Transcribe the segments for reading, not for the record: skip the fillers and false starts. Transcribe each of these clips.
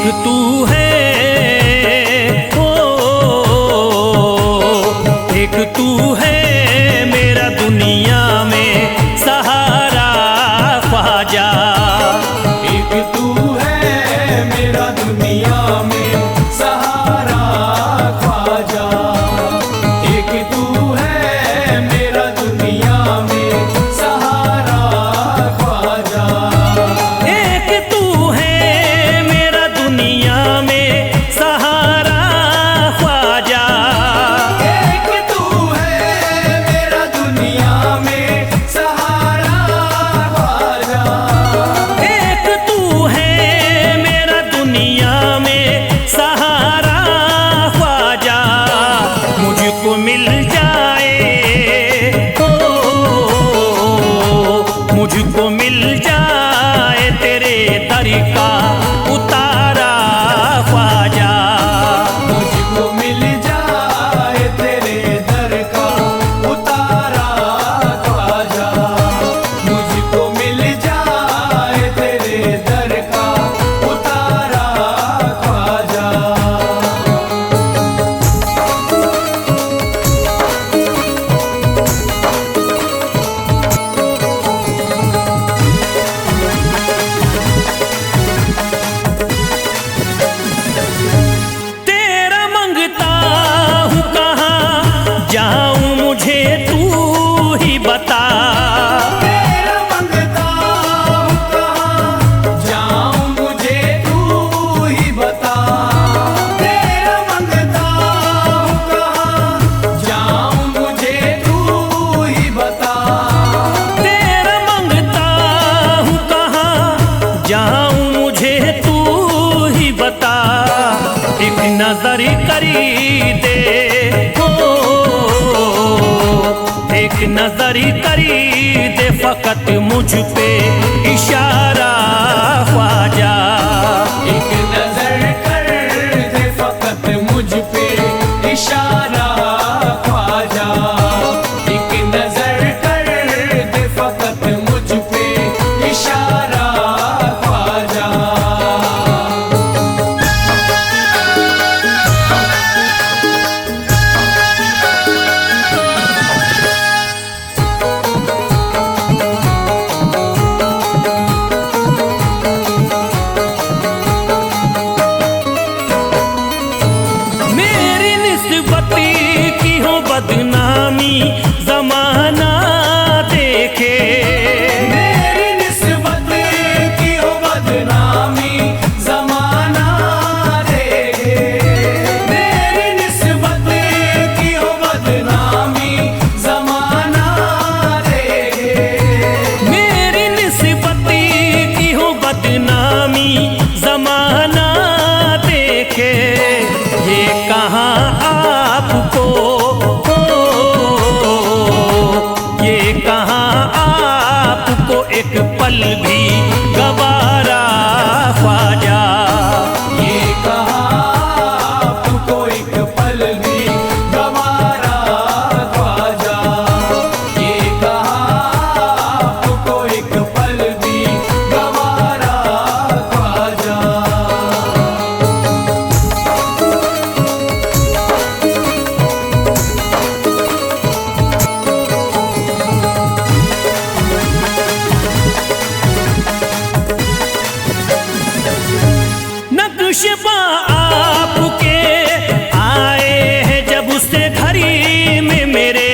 तू है, ओ एक तू है मेरा दुनिया में सहारा ख्वाजा। एक तू है मेरा दुनिया में सहारा ख्वाजा। एक तू है मेरा दुनिया में सहारा ख्वाजा। एक तू है मेरा दुनिया में सहारा ख्वाजा। एक तू है मेरा दुनिया में सहारा ख्वाजा। एक तू है मेरा दुनिया में सहारा ख्वाजा। मुझको मिल जाए, ओ मुझको मिल जाए तेरे दर का उतारा ख्वाजा। मुझको मिल जाए तेरे दर का उतारा ख्वाजा। मुझको मिल जाए तेरे दर का उतारा ख्वाजा। तेरा मंगता हूँ कहाँ जाऊँ मुझे तू ही बता। तेरा मंगता हूँ कहाँ जाऊँ मुझे तू ही बता। तेरा मंगता हूँ कहाँ जाऊँ मुझे तू ही बता। तेरा मंगता हूँ कहाँ जाऊँ मुझे तू ही बता। एक नजर करी दे, ओ एक नजर करी दे फकत मुझ पे इशारा ख्वाजा। एक नजर कर दे फकत मुझ पे इशारा ख्वाजा। एक नजर कर दे फकत मुझ पे इशारा ख्वाजा। मेरी निस्बत की हो बदनामी जमाना देखे। मेरी निस्बत की हो बदनामी जमाना देखे। मेरी निस्बत की हो बदनामी जमाना देखे। मेरी निस्बत की हो बदनामी जमाना देखे। ये कहाँ आपको, ये कहाँ आपको एक पल भी गवारा ख्वाजा। ये कहाँ आपको एक पल भी गवारा ख्वाजा। ये कहाँ आपको एक पल भी गवारा ख्वाजा। नक्शबा आपके आए हैं जब उससे घड़ी में मेरे।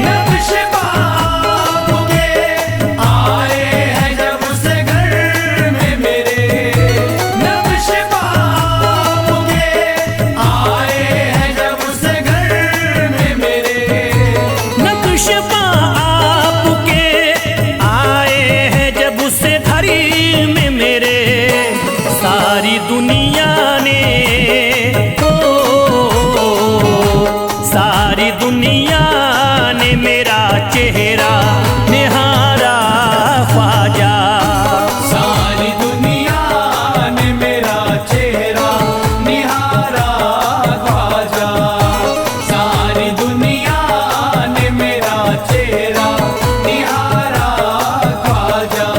नक्शबा आपके आए हैं जब से घर में मेरे। नक्शबा आपके आए हैं जब से घर में मेरे। नक्शबा आपके आए हैं जब उससे घड़ी में मेरे। सारी दुनिया ने, ओ सारी दुनिया ने मेरा चेहरा निहारा ख्वाजा। सारी दुनिया ने मेरा चेहरा निहारा ख्वाजा। सारी दुनिया ने मेरा चेहरा निहारा ख्वाजा।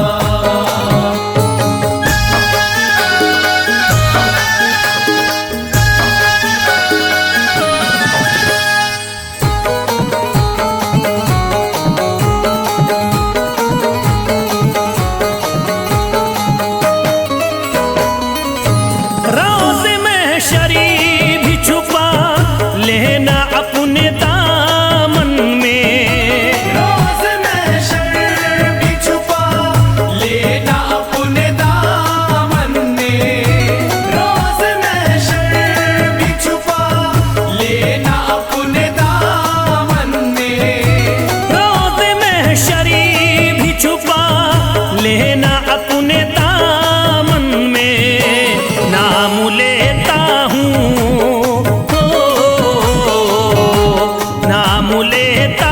अपने दामन में नाम लेता हूँ, नाम लेता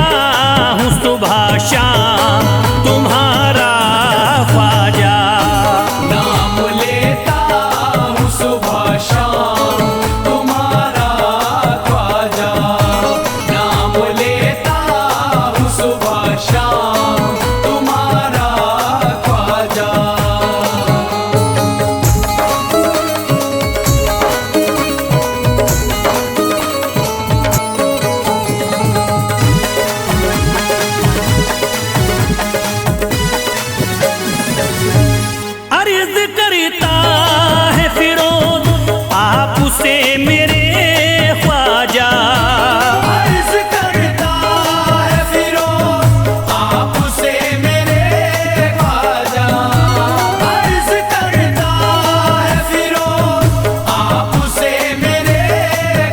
हूँ सुबह शाम तुम्हारा ख्वाजा। नाम लेता हूँ सुबह शाम तुम्हारा ख्वाजा, नाम लेता हूँ सुबह शाम तुम्हारा ख्वाजा। अर्ज करता है फिरोज आपसे मेरे ख्वाजा, अर्ज करता है फिरोज आपसे मेरे ख्वाजा, अर्ज करता है फिरोज आपसे मेरे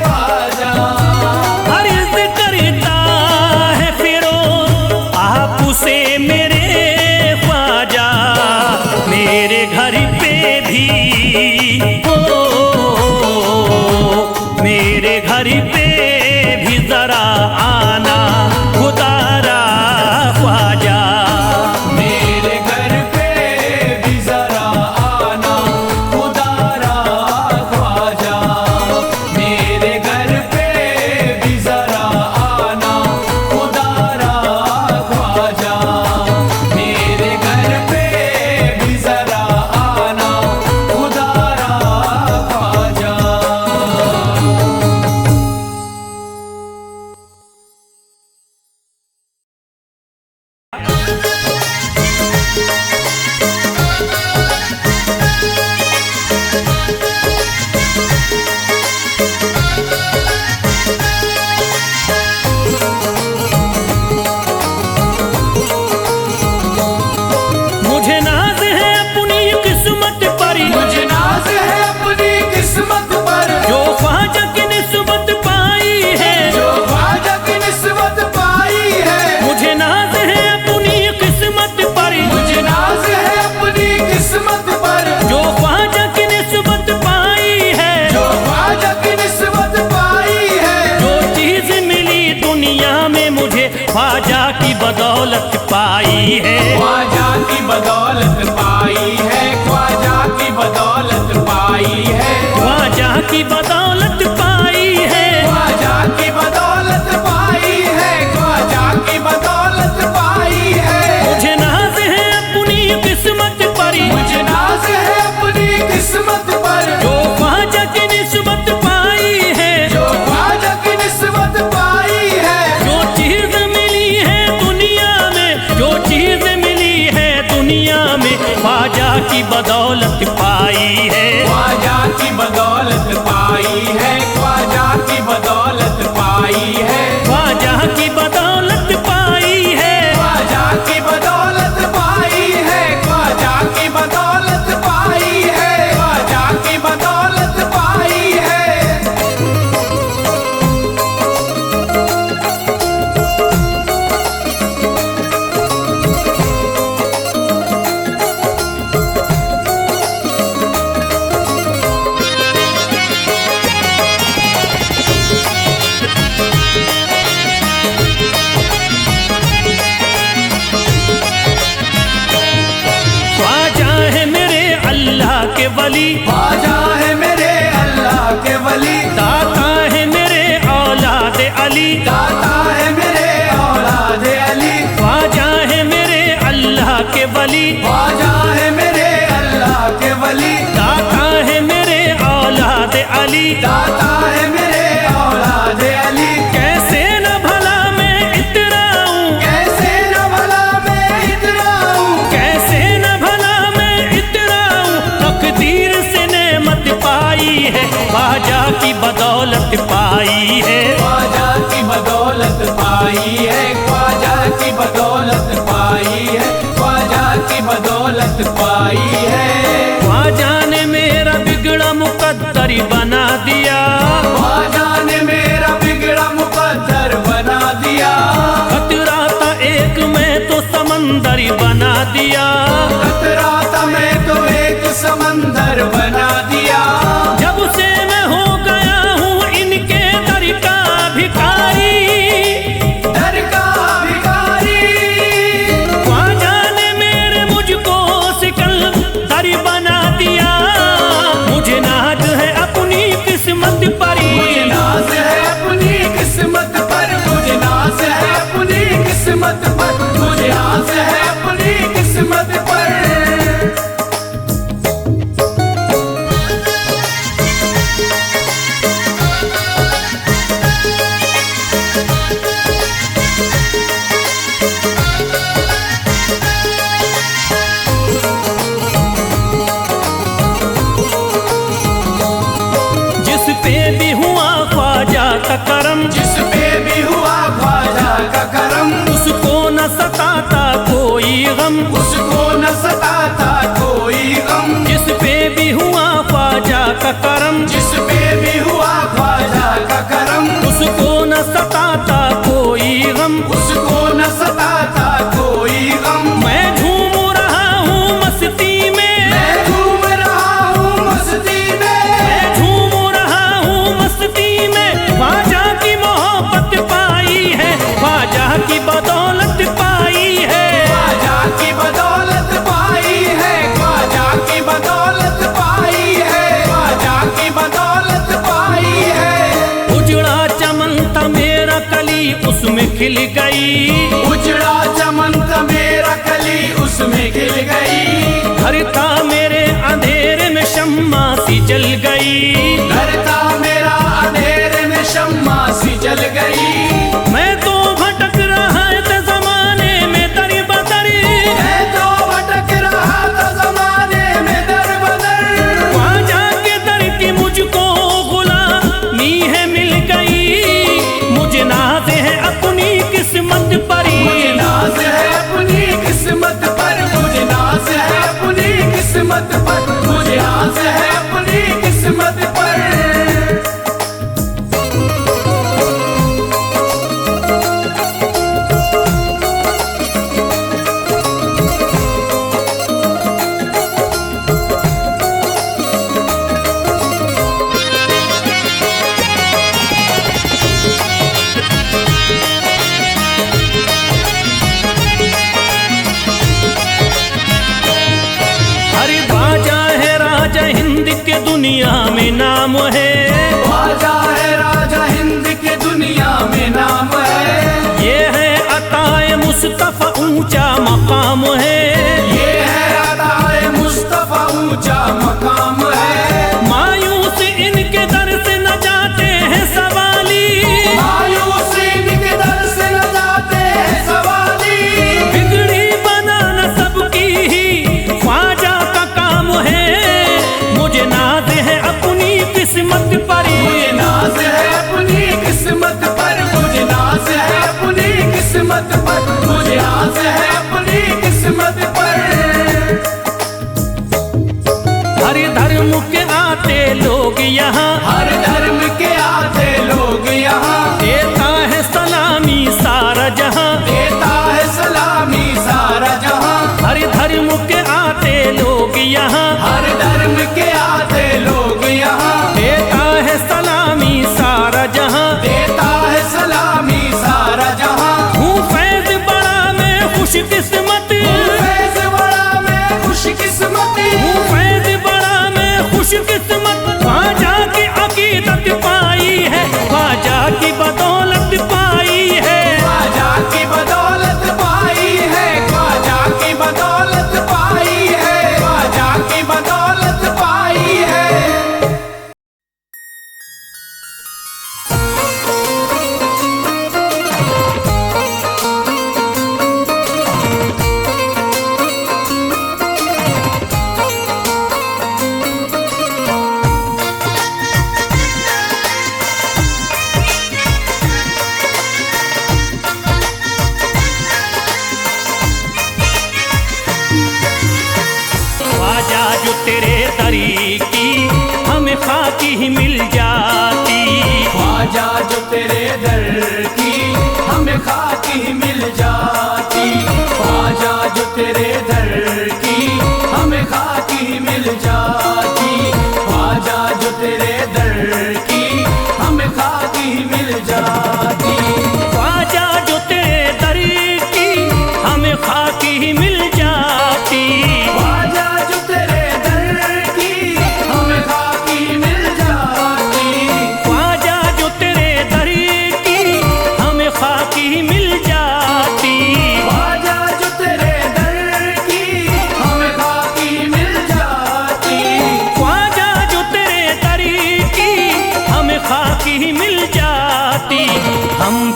ख्वाजा। अर्ज करता है फिरोज आपसे मेरे ख्वाजा। मेरे घर पे भी मेरे घर पे भी जरा आना खुदारा ख्वाजा। मेरे घर पे भी जरा आना खुदारा ख्वाजा, मेरे घर पे भी जरा आना खुदारा ख्वाजा, मेरे घर पे भी जरा आना खुदारा ख्वाजा। मुझे नाज है अपनी किस्मत पर, मुझे नाज है अपनी किस्मत पर, जो ख्वाजा की निस्बत पाई है, जो ख्वाजा की निस्बत पाई है। मुझे नाज है अपनी किस्मत पर, मुझे नाज है अपनी किस्मत पर, जो ख्वाजा की निस्बत पाई है, जो ख्वाजा की निस्बत पाई है। जो चीज मिली दुनिया में मुझे ख्वाजा की बदौलत पाई है, ख्वाजा की बदौलत पाई है, ख्वाजा की बदौलत पाई है, ख्वाजा की बदौलत पाई है। ख्वाजा की बदौलत पाई है, ख्वाजा की बदौलत पाई है। मुझे नाज है अपनी किस्मत पर, मुझे नाज है अपनी किस्मत पर, जो ख्वाजा की निस्बत पाई है, जो ख्वाजा की निस्बत पाई है। जो चीज मिली है दुनिया में, जो चीज मिली है दुनिया में ख्वाजा की बदौलत पाई है, ख्वाजा की बदौलत पाई है, ख्वाजा की बदौलत पाई है, ख्वाजा की बदौलत पाई है। ख्वाजा की बदौलत पाई है, ख्वाजा की बदौलत पाई है, ख्वाजा की बदौलत पाई है। ख्वाजा है मेरे अल्लाह के वली, ख्वाजा है मेरे अल्लाह के वली, दाता है मेरे औलाद अली, दाता है मेरे औलाद अली। ख्वाजा है मेरे अल्लाह के वली, ख्वाजा है मेरे अल्लाह के वली, दाता है मेरे औलाद अली। दाता है मेरे औलाद अली। कैसे न भला मैं इतराऊं, कैसे न भला मैं इतराऊं, कैसे न भला मैं इतराऊं, तकदीर से नेमत पाई है, ख्वाजा की बदौलत पाई है, ख्वाजा की बदौलत पाई है, ख्वाजा की बदौलत पाई है, ख्वाजा की बदौलत पाई है। ख्वाजा ने मेरा बिगड़ा मुकद्दर बना दिया, ख्वाजा ने मेरा बिगड़ा मुकद्दर बना दिया। खतरा था एक मैं तो समंदर बना दिया, खतरा था मैं समंदर बना दिया। जब से मैं हो गया हूँ इनके दर का भिखारी, दर का भिखारी। ख्वाजा ने मेरे मुझको सिकंदर बना दिया। मुझे नाज है अपनी किस्मत पर, मुझे नाज है अपनी किस्मत पर, मुझे नाज है अपनी किस्मत पर, मुझे नाज है अपनी किस्मत पर। जिस पे भी हुआ ख्वाजा का करम, जिस पे भी हुआ ख्वाजा का करम, उसको न सताता कोई गम, उसको न सताता कोई गम। जिस पे भी हुआ ख्वाजा का करम, जिस पे भी हुआ ख्वाजा का करम, उसको न सताता कोई गम, उसको न सताता कोई गम। मैं झूम रहा हूँ मस्ती में, मैं झूम रहा हूँ मस्ती में, मैं झूम रहा हूँ मस्ती में। ख्वाजा की मोहब्बत पाई है, ख्वाजा की बदौलत पाई है, ख्वाजा की बदौलत पाई है, ख्वाजा की बदौलत पाई है, ख्वाजा की बदौलत पाई है। उजड़ा चमन था मेरा कली उसमें खिल गई, उजड़ा चमन था मेरा कली उसमें खिल गई। घर था मेरे अंधेरे में शम्मा सी जल गई, घर था मेरा अंधेरे में शम्मा सी जल गई। मैं तो भटक रहा था जमाने में दर बदर, मैं तो भटक रहा था जमाने में दर बदर। ख्वाजा के दर की मुझको गुलामी है मिल गई। मुझे नाज है अपनी किस्मत पर, मुझे नाज है अपनी किस्मत पर, मुझे नाज है अपनी किस्मत पर, मुझे नाज है अपनी किस्मत पर। अरे ख्वाजा है राजा हिंद के दुनिया में नाम है, ख्वाजा है राजा हिंद के दुनिया में नाम है। ये है अताए मुस्तफा ऊंचा मकाम है, ये है अताए मुस्तफा ऊंचा मकाम है। मायूस इनके दर से न जाते हैं सवाली, मायूस इनके दर से न जाते हैं सवाली। बिगड़ी बनाना सबकी ही ख्वाजा का काम है। मुझे नाज है अपनी किस्मत पर, मुझे नाज है अपनी किस्मत पर, मुझे नाज है अपनी किस्मत पर, मुझे नाज है अपनी किस्मत पर। हर धर्म के आते लोग यहाँ, हर धर्म के आते लोग यहाँ, देता है सलामी सारा जहाँ, देता है सलामी सारा जहाँ। हर धर्म के आते लोग यहाँ, हर धर्म के आते लोग यहाँ, देता है सलामी सारा जहाँ, देता है सलामी सारा जहाँ। हूँ फैज बड़ा मैं खुश किस्मत, फैज बड़ा मैं खुश किस्मत, हूँ फैज बड़ा मैं खुश किस्मत। ख्वाजा की अकीदत पाई है, ख्वाजा की बदौलत पाई है, ख्वाजा की बदौलत पाई है, ख्वाजा की बदौलत पाई है, ख्वाजा की बदौलत पाई है। जो तेरे दरी की हमें खाकी ही मिल जाती, ख्वाजा जो तेरे दर की हमें खाकी ही मिल जाती, ख्वाजा जो तेरे दर की हमें खाकी ही मिल जाती।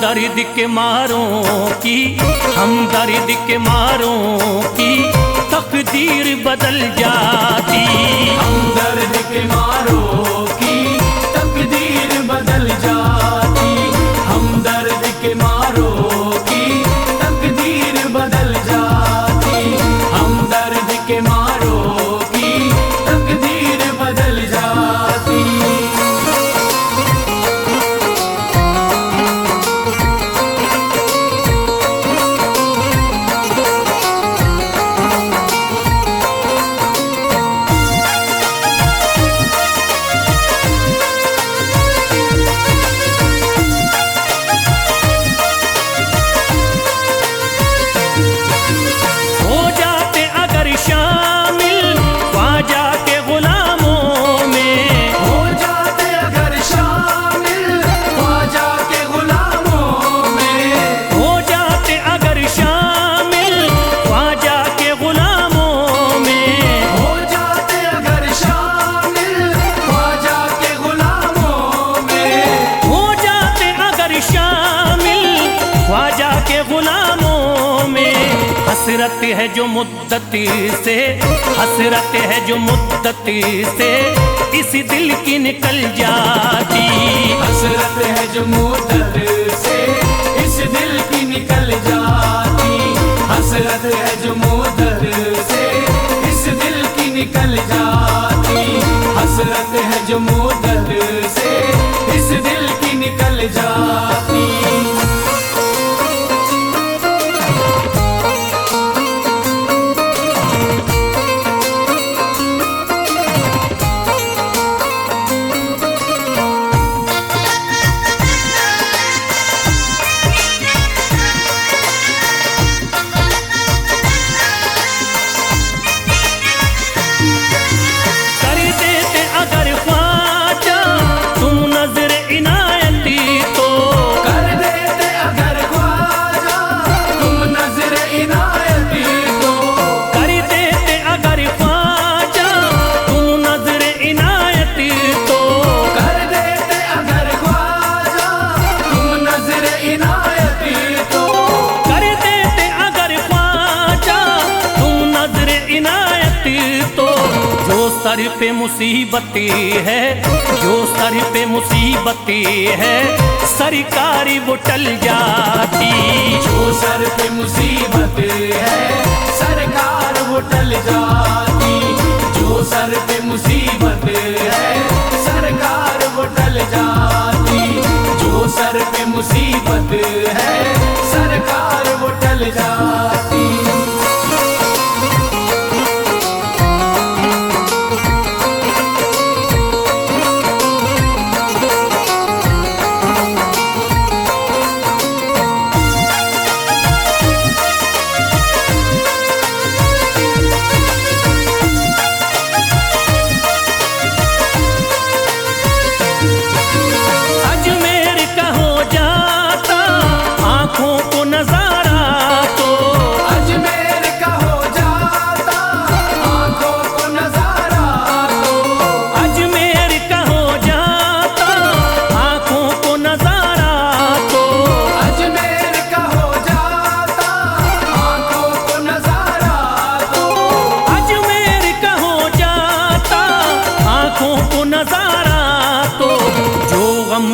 दर्द के मारों की, हम दर्द के मारों की तकदीर बदल जाती। हम दर्द के मारों की तकदीर बदल जाती। हम दर्द के मारों की तकदीर बदल जाती। हम दर्द के मारों की तकदीर बदल जाती। हसरत है जो मुद्दती से, हसरत है जो मुद्दती से इस दिल की निकल जाती। हसरत है जो मुद्दत से इस दिल की निकल जाती। हसरत है जो मुद्दत से इस दिल की निकल जाती। हसरत है जो मुद्दत से इस दिल की निकल जाती। सर पे मुसीबती है, जो सर पे मुसीबती है सरकारी वो टल जाती। जो सर पे मुसीबत है सरकार वो टल जाती। जो सर पे मुसीबत है सरकार वो टल जाती। जो सर पे मुसीबत है सरकार वो टल जाती।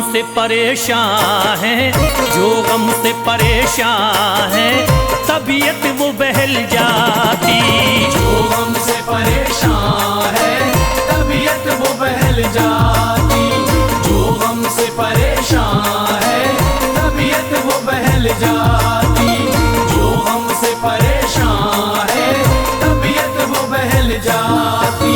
से परेशान है, जो गम से परेशान है तबीयत वो बहल जाती। जो गम से परेशान है तबीयत वो बहल जाती। जो गम से परेशान है तबीयत वो बहल जाती। जो गम से परेशान है तबीयत वो बहल जाती।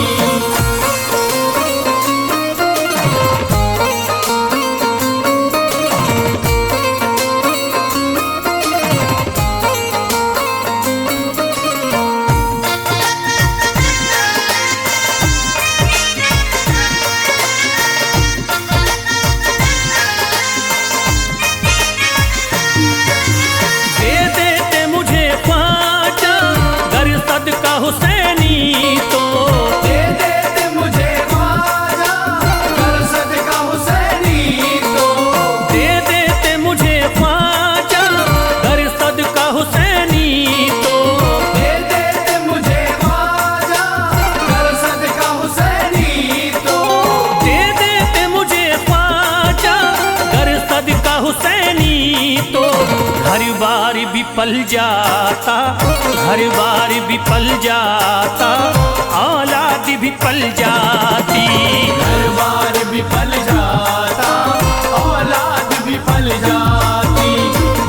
हर बार विफल जाता, हर बार विफल जाता, औलाद भी पल जाती। हर बार विफल जाता, औलाद विफल जाती।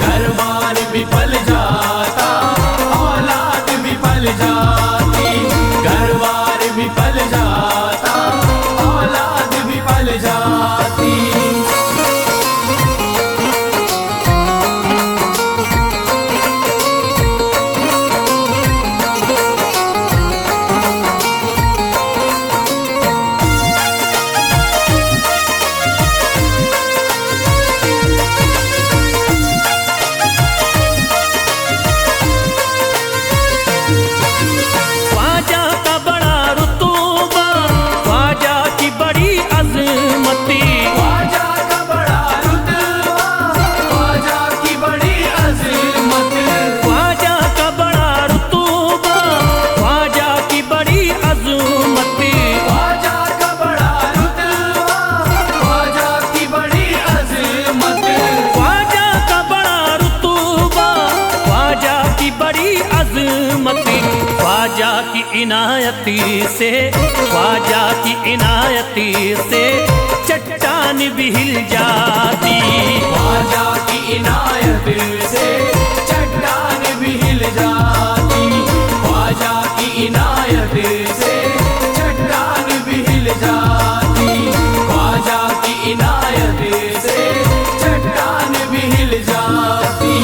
हर बार विफल जाता, औलाद विफल जाती। हर बार विफल जाता, औलाद विफल जाती। ख्वाजा का बड़ा रुतबा, ख्वाजा की बड़ी अजमती, ख्वाजा का बड़ा रुतबा, ख्वाजा की बड़ी अज़मत। ख्वाजा का बड़ा रुतबा, ख्वाजा की बड़ी अजमती। ख्वाजा का बड़ा रुतबा, ख्वाजा की बड़ी अज़मत। ख्वाजा का बड़ा रुतबा, ख्वाजा की बड़ी अजमती। ख्वाजा की इनायती से, ख्वाजा की इनायती से चट्टान भी हिल जाती। ख्वाजा की इनायत से चट्टान भी हिल जाती। ख्वाजा की इनायत से चट्टान भी हिल जाती। ख्वाजा की इनायत से चट्टान भी हिल जाती।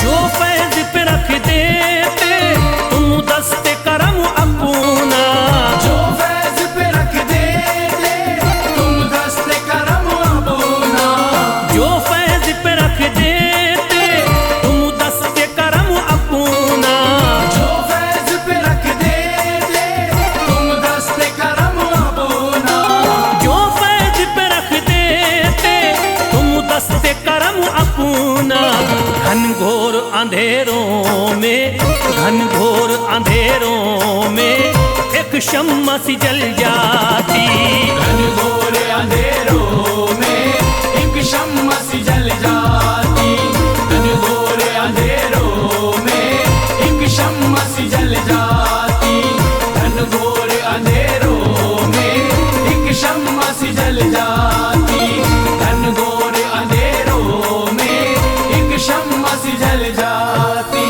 जो फैज पे रख देते तुम दस्ते करम अपना, जो फैज पे रख देते तुम दस्ते करम अपना। जो फैज पे रख देते तुम दस्ते करम अपना। जो फैज पे रख देते तुम दस्ते करम अपना। जो फैज पे रख देते तुम दस्ते करम अपना। घनघोर अंधेरों में, घनघोर अंधेरों में एक शम्मा सी जल जाती। घनघोर अंधेरों में एक शम्मा सी जल जाती। घनघोर अंधेरों में एक शम्मा सी जल जाती। घनघोर अंधेरों में एक शम्मा सी जल जाती। घनघोर अंधेरों में एक शम्मा सी जल जाती।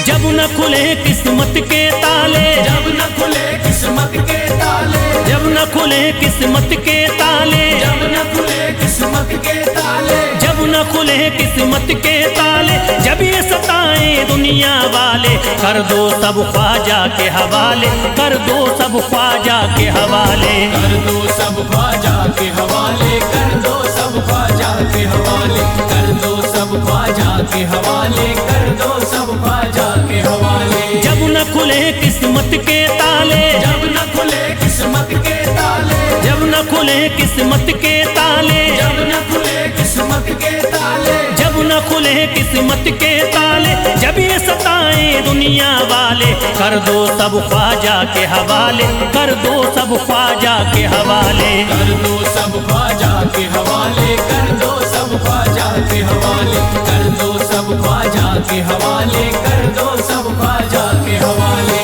जब न खुले किस्मत के ताले, जब न खुले किस्मत के ताले, जब न खुले किस्मत के ताले, जब न खुले किस्मत के ताले, जब न खुले किस्मत के ताले, जब ये सताए दुनिया वाले, कर दो सब ख्वाजा के हवाले, कर दो सब ख्वाजा के हवाले। कर दो सब ख्वाजा के हवाले, कर दो सब ख्वाजा के हवाले, कर दो सब ख्वाजा के हवाले, कर दो सब ख्वाजा के हवाले। जब न खुले किस्मत के ताले, जब न खुले किस्मत के ताले, जब न खुले किस्मत के ताले, जब न खुले किस्मत के ताले, जब न खुले किस्मत के ताले, जब ये सताए दुनिया वाले, कर दो सब ख्वाजा के हवाले, कर दो सब ख्वाजा के हवाले। कर दो सब ख्वाजा के हवाले, कर दो सब ख्वाजा के हवाले, कर दो सब ख्वाजा के हवाले, कर दो सब ख्वाजा के हवाले।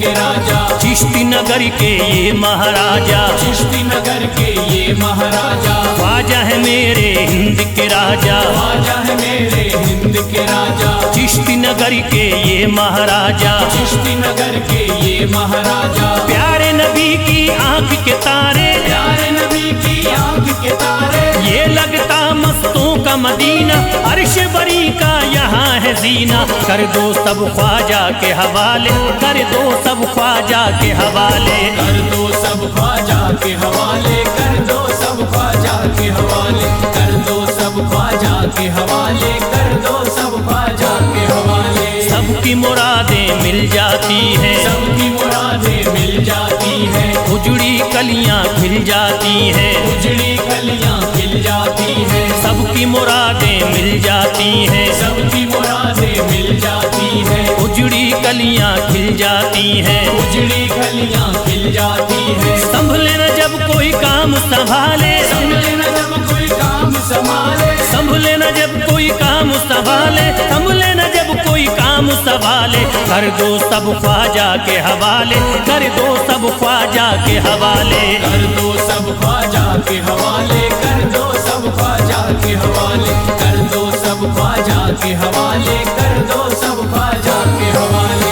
के राजा, चिश्ती नगर के ये महाराजा, चिश्ती नगर के ये महाराजा, ख्वाजा है मेरे हिंद के राजा, ख्वाजा है मेरे हिंद के राजा, चिश्ती नगर के ये महाराजा, चिश्ती नगर के ये महाराजा, प्यारे नबी की आंख के तारे, प्यारे नबी की आंख के तारे, ये लगता मस्तों का मदीना, अर्श बरी का यहाँ है जीना। कर दो सब ख्वाजा के हवाले, कर दो सब ख्वाजा के हवाले, कर दो सब ख्वाजा के हवाले, कर दो सब ख्वाजा के हवाले, कर दो सब ख्वाजा के हवाले, कर दो सब ख्वाजा के हवाले। सबकी मुरादें मिल जाती हैं, सबकी मुरादें मिल जाती हैं, उजड़ी कलियां खिल जाती हैं, उजड़ी कलियां खिल जाती हैं, सबकी मुरादें मिल जाती हैं, सबकी मुरादें मिल जाती हैं, उजड़ी कलियां खिल जाती हैं, उजड़ी कलियां खिल जाती हैं। संभले न जब कोई काम संभाले, संभले न जब कोई काम संभाले, संभले न जब कोई काम संभाले, संभले न जब कोई काम संभाले, कर दो सब ख्वाजा के हवाले, कर दो सब ख्वाजा के हवाले, कर दो सब ख्वाजा के हवाले, कर दो सब ख्वाजा के हवाले, कर दो सब ख्वाजा के हवाले, कर दो सब ख्वाजा के हवाले।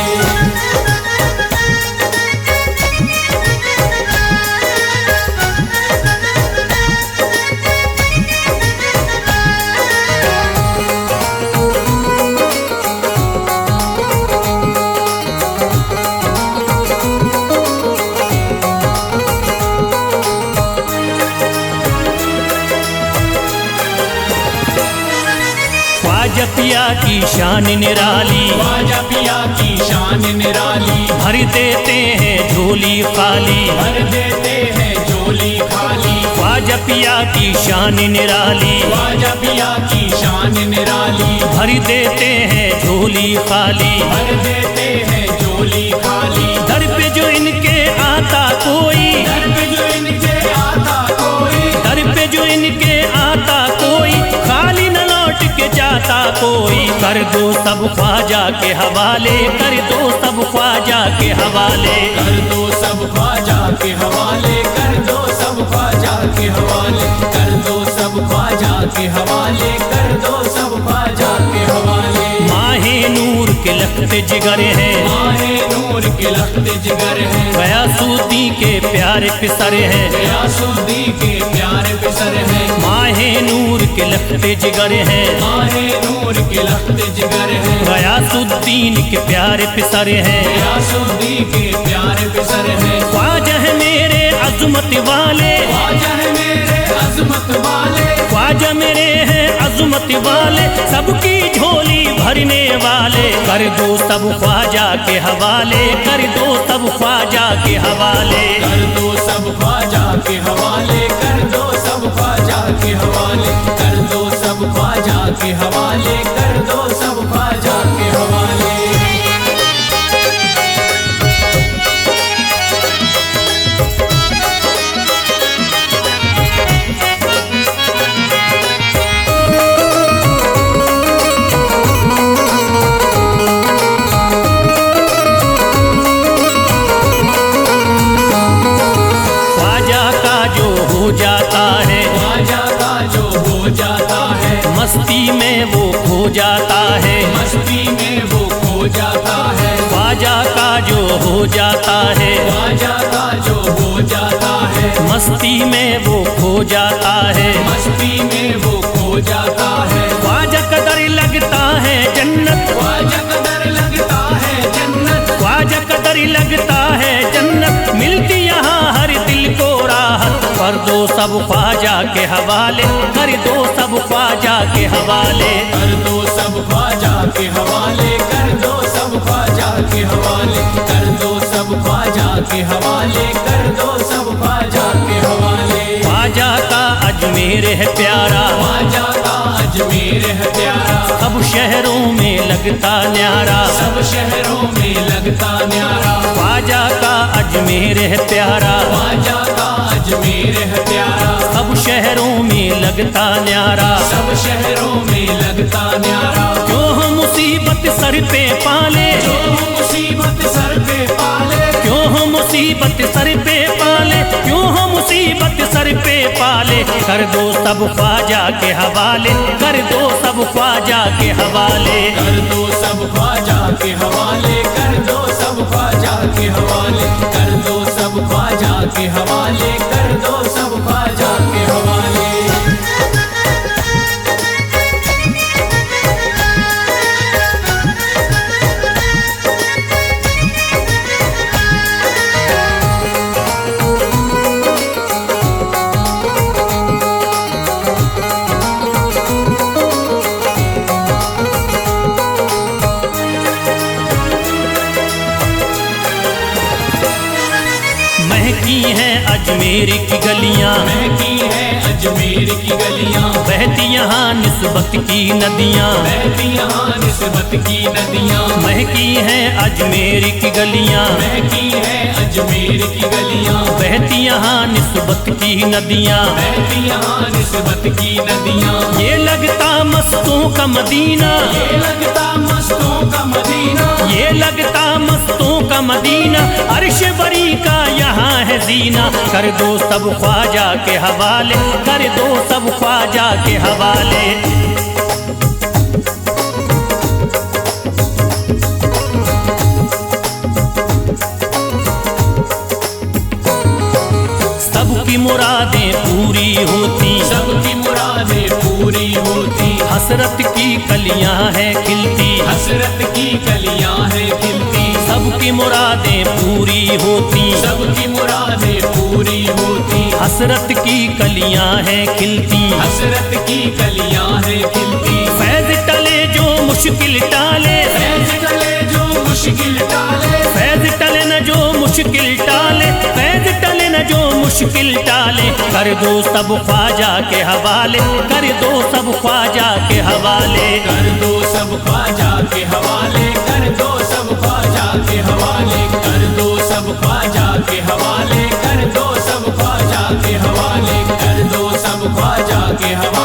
ख्वाजा पिया की शान निराली, ख्वाजा पिया की शान निराली, भर देते हैं झोली खाली, भर देते हैं झोली खाली, ख्वाजा पिया की शान निराली, ख्वाजा पिया की शान निराली, भर देते हैं झोली खाली, भर देते हैं झोली खाली। दर पे जो इनके आता कोई, दर पे जो इनके आता कोई, दर पे जो इनके आता कोई, खाली न लौट के जाता कोई, कर दो सब ख्वाजा के हवाले, कर दो सब ख्वाजा के हवाले, कर दो सब ख्वाजा के हवाले, कर दो सब ख्वाजा के हवाले, कर दो सब ख्वाजा के हवाले, कर दो सब ख्वाजा के हवाले। माहे नूर के लखते जिगर हैं, माहे नूर के लखते जिगर हैं, गयासुद्दीन के प्यारे पिसर हैं, गयासुद्दीन के प्यारे पिसर हैं, माहे नूर के लखते जिगर हैं, माहे नूर के लखते जिगर हैं, गयासुद्दीन के प्यारे पिसर हैं, गयासुद्दीन के प्यारे पिसर हैं। ख्वाजा है मेरे अज़मत वाले, ख्वाजा है मेरे अज़मत वाले, ख्वाजा मेरे हैं अज़मत वाले, सबकी झोली भरने वाले, कर दो सब ख्वाजा के हवाले, कर दो सब ख्वाजा के हवाले, कर दो सब ख्वाजा के हवाले, कर दो सब ख्वाजा के हवाले, कर दो सब ख्वाजा के हवाले, कर दो सब ख्वाजा के हवाले। जाता है, ख्वाजा का जो हो जाता है, मस्ती में वो खो जाता है, मस्ती में वो खो जाता है, ख्वाजा का जो हो जाता है, ख्वाजा का जो हो जाता है, मस्ती में वो खो जाता है, मस्ती में वो खो जाता है। ख्वाजा कदर लगता है जन्नत, ख्वाजा कदर लगता है जन्नत, ख्वाजा कदर लगता है जन्नत, मिलती यहाँ हर दिल को राहत, कर दो सब ख्वाजा के हवाले, कर दो सब ख्वाजा के हवाले, कर दो सब ख्वाजा के हवाले, कर दो सब ख्वाजा के हवाले, कर दो सब ख्वाजा के हवाले, कर दो सब ख्वाजा के हवाले। ख्वाजा का अजमेर है प्यारा, ख्वाजा का अजमेर है प्यारा, सब शहरों में लगता न्यारा, सब शहरों में लगता न्यारा, ख्वाजा का अजमेर है प्यारा, ख्वाजा का अजमेर है प्यारा, सब शहरों में लगता न्यारा, सब शहरों में लगता न्यारा। जो हम मुसीबत सर पे पाले, जो मुसीबत सर पे पाले, पाले, कर दो सब ख्वाजा के हवाले, कर दो सब ख्वाजा के हवाले। कर दो सब ख्वाजा के हवाले, कर दो सब ख्वाजा के हवाले, कर दो सब ख्वाजा के हवाले, कर दो सब ख्वाजा के हवाले। महकी हैं अजमेर की गलियां, महकी है अजमेर की गलियां, बहती यहाँ निस्बत की नदियाँ, बहती यहाँ निस्बत की नदियां। महकी हैं अजमेर की गलियां, महकी है अजमेर की गलियां, बहती यहाँ निस्बत की नदियाँ। बहती यहाँ निस्बत की नदियां। ये लगता मस्तों का मदीना, ये लगता मस्तों का मदीना, ये लगता मस्तों का मदीना, अर्श बरी का यहाँ है जीना। कर दो सब ख्वाजा के हवाले, कर दो सब ख्वाजा के हवाले। सबकी मुरादें पूरी होती, सबकी मुरादें पूरी होती, हसरत की कलियां हैं खिलती, हसरत की कलियां हैं खिलती। सबकी मुरादें पूरी होती, सबकी मुरादें पूरी होती, हसरत की कलियां हैं खिलती। हसरत की कलियां हैं खिलती। फैज टले जो मुश्किल टाले, फैज टले जो मुश्किल टाले, फैज टले न जो मुश्किल टाले, फैज टले न जो मुश्किल टाले। कर दो सब ख्वाजा के हवाले, कर दो सब ख्वाजा के हवाले। कर दो सब ख्वाजा के हवाले, कर दो सब ख्वाजा के हवाले, कर दो सब ख्वाजा के हवाले, कर दो सब ख्वाजा के हवाले, कर दो सब ख्वाजा के हवाले।